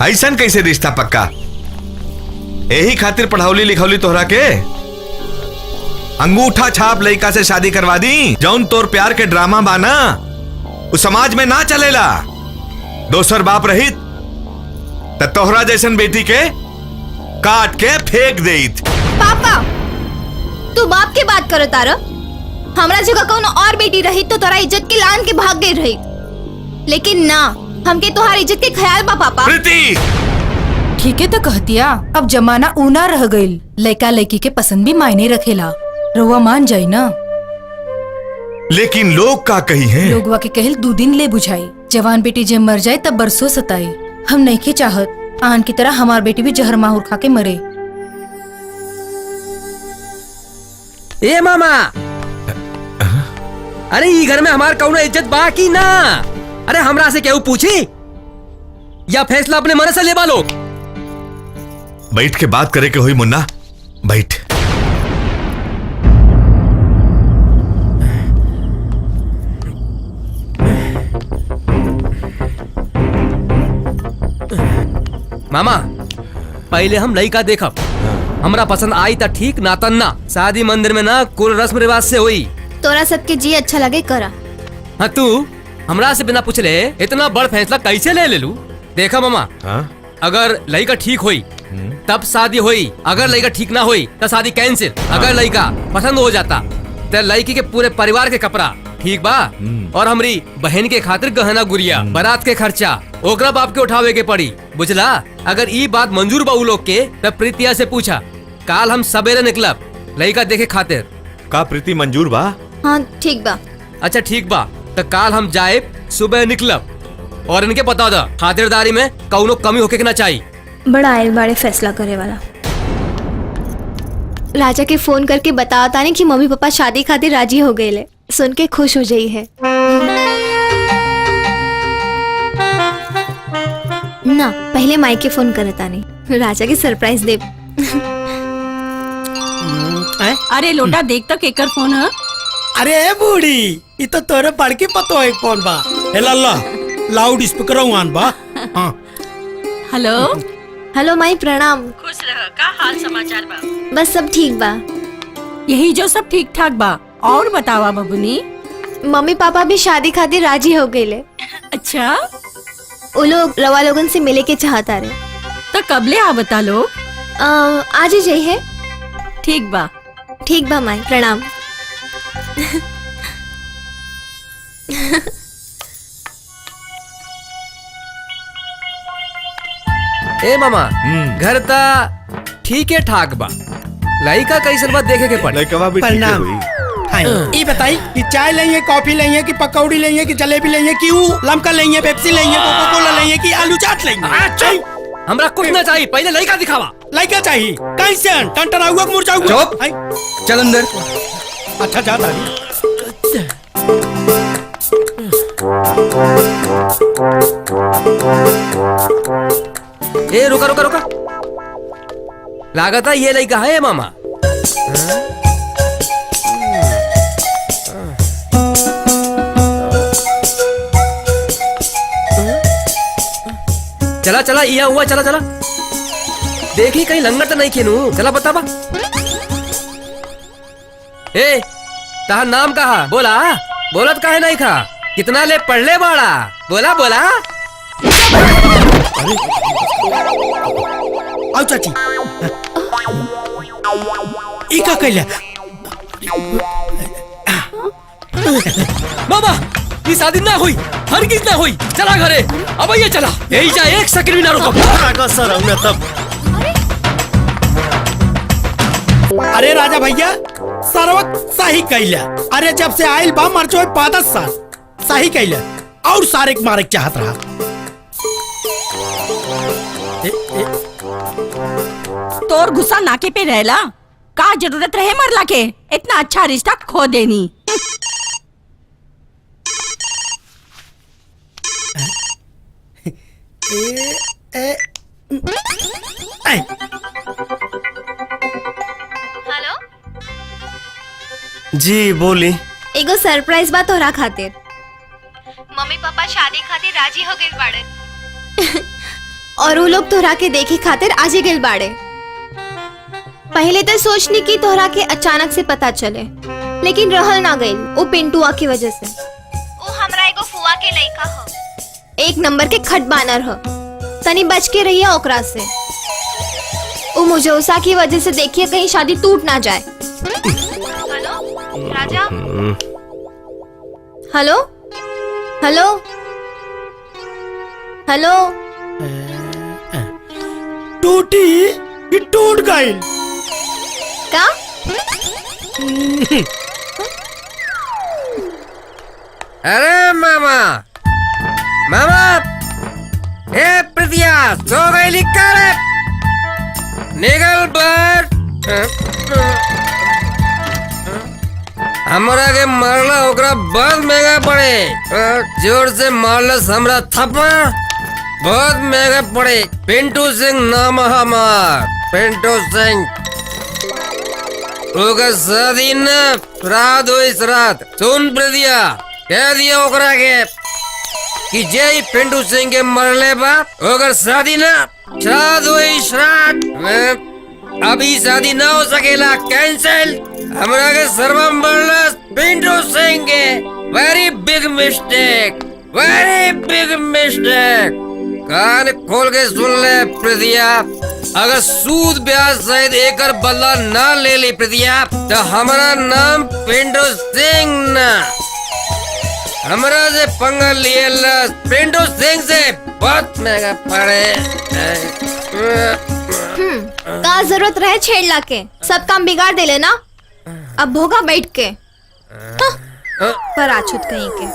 ऐसन कैसे रिश्ता पक्का? यही खातिर पढ़ावली लिखौली तोहरा के? अंगूठा छाप लड़का से शादी करवा दी। जौन तोर प्यार के ड्रामा बाना उस समाज में ना चलेला। दोसर बाप रहित त तोहरा जैसन बेटी के काट के फेंक देत। पापा तू बाप के बात करो तारा। हमरा जगह कौन और बेटी रही तो तोरा इज्जत के लान के भाग गई रही, लेकिन ना, हमके तोहार इज्जत के ख्याल बा पापा। प्रीति ठीक है तो कहतिया, अब जमाना ऊना रह गईल। लड़का लड़की के पसंद भी मायने रखेला। रउआ मान जाई ना। लेकिन लोग का कही है? लोगवा के कहल 2 दिन ले बुझाई। जवान बेटी जब मर जाए तब बरसों सताई। हम नहीं के चाहत आन की तरह हमार बेटी भी जहर माहौर खा के मरे। ए मामा, अरे ई घर में हमार कौनो इज्जत बा की ना? अरे हमरा से केहू पूछी या फैसला अपने मन से लेबा लोग? बैठ के बात करे के हुई मुन्ना, बैठ। मामा पहले हम लड़का देखब, हमरा पसंद आई त ठीक, ना त ना। शादी मंदिर में ना कुल रस्म रिवाज से हुई। तोरा सबके जी अच्छा लगे करा। हाँ तू हमरा से बिना पूछले इतना बड़ फैसला कैसे ले लू? देखा मामा, अगर लड़का ठीक हुई तब शादी हुई, अगर लड़का ठीक ना हुई तो शादी कैंसिल। अगर लड़का पसंद हो जाता तो लड़की के पूरे परिवार के कपड़ा ठीक बा, और हमारी बहन के खातिर गहना गुड़िया, बारात के खर्चा ओकरा बाप के उठावे के पड़ी, बुझला? अगर ई बात मंजूर बा उ लोग के तब प्रीतिया से पूछा। काल हम सवेरे निकलब लड़का देखे खातिर। का प्रीति मंजूर बा? हाँ ठीक बा। अच्छा ठीक बा, तो काल हम जाए सुबह निकलब। और इनके बता दा खातिरदारी में कौनो कमी होके ना चाहिए। बड़ा आयल बाड़े फैसला करे वाला। राजा के फोन करके बताता नहीं कि मम्मी पापा शादी खातिर राजी हो गए ले। सुन के खुश हो जाई है ना। पहले माई के फोन करता नहीं, राजा की सरप्राइज दे। अरे लोटा देख तो केकर फोन है? अरे बूढ़ी, ये तो तोरे पढ़ के पतो है कौन बा। हे लल्ला, लाउड स्पीकर ऑन बा। हाँ। हेलो हेलो माई, प्रणाम। खुश रह, का हाल समाचार बा? बस सब ठीक बा। यही जो सब ठीक ठाक बा। और बतावा बबुनी। मम्मी पापा भी शादी खातिर राजी हो गए ले। अच्छा, वो लोग रवा लोगन से मिले के चाहता रहे। तो कबले आ बता लोग? आज ही जाइए। ठीक बा। ठीक बा माई, प्रणाम। ए मामा, घर ता ठीक है ठाक बा। लड़का कैसन बात देखे के पड़े। लड़कवा भी ठीक प्रणाम। हुई। हाँ, ये बताई कि चाय लेंगे, कॉफी लेंगे, कि पकौड़ी लेंगे, कि जलेबी लेंगे, कि लमका लेंगे, पेप्सी लेंगे, कोका कोला लेंगे, कि आलू चाट लेंगे? अच्छा, हमरा कुछ ना चाहिए, पहले लड़का दिखावा। लड़का चाहिए कैसे? टंटरा हुआ मुरझा हुआ? चुप, चल अंदर। अच्छा जा दादी। ए रुका रुका रुका, लागता ये लड़का है मामा। चला चला, यह हुआ, चला चला। देखी कहीं लंगर तो नहीं खेनू, चला बता बा। ए ताहा नाम कहा? बोला बोलत काहे नहीं खा? कितना ले पढ़ ले बाड़ा? बोला बोला। आओ चाची। ई का कैला? मामा ये शादी ना हुई, हरगिज ना हुई। चला घरे, अब ये चला। यही जा, एक सेकंड भी ना रुको। सर हमने तब। अरे राजा भैया, सर्वक सही कैला। अरे जब से आयल बा मर जो 5 साल सही कैला। और सारे मारे चाहत रहा। तोर गुस्सा नाके पे रहला, का जरूरत रहे मरला के? इतना अच्छा रिश्ता खो देनी। हेलो जी बोली। एगो सरप्राइज बात हो रहा खातिर। मम्मी पापा शादी खातिर राजी हो गए बाड़न। और वो लोग तोहरा के देखे खातिर आजे गिल बाड़े। पहले तो सोचनी की तोहरा के अचानक से पता चले, लेकिन रहल ना गई वो पिंटुआ की वजह से। वो हमरा एगो फुआ के लइका ह, एक नंबर के खट बानर ह। तनी बच के रहिए ओकरा से। वो मुझौसा की वजह से देखिए कहीं शादी टूट ना जाए। हेलो राजा, हेलो हेलो हेलो। टूटी कि टूट गई? का? अरे मामा मामा, ए प्रिया सो गई लिखा रे, निकल बाहर। हमरा के मारला ओकरा बहुत महंगा पड़े। जोर से मारला हमरा थप्पड़, बहुत महंगा पड़े। पिंटू सिंह नाम है हमार, पिंटू सिंह। ओकर शादी न श्राद्ध हुई श्राद्ध। सुन प्रिया, कह दिया ओकरा के कि जय पिंटू सिंह के मरले बा ओकर शादी न श्राद्ध हुई श्राद्ध। अभी शादी ना हो सकेला, कैंसिल। हमरा के सर्वम मरला पिंटू सिंह के। Very big mistake, very big mistake. कान खोल के सुन ले प्रिया, अगर सूद ब्याज सहित एकर बदला ना ले ली प्रिया तो हमारा नाम पिंटू सिंह ना। हमरा से पंगा लिए पिंटू सिंह से बहुत महंगा पड़े। का जरूरत रहे छेड़ला के, सब काम बिगाड़ दे लेना। अब भोगा बैठ के पर आछुत कहीं के।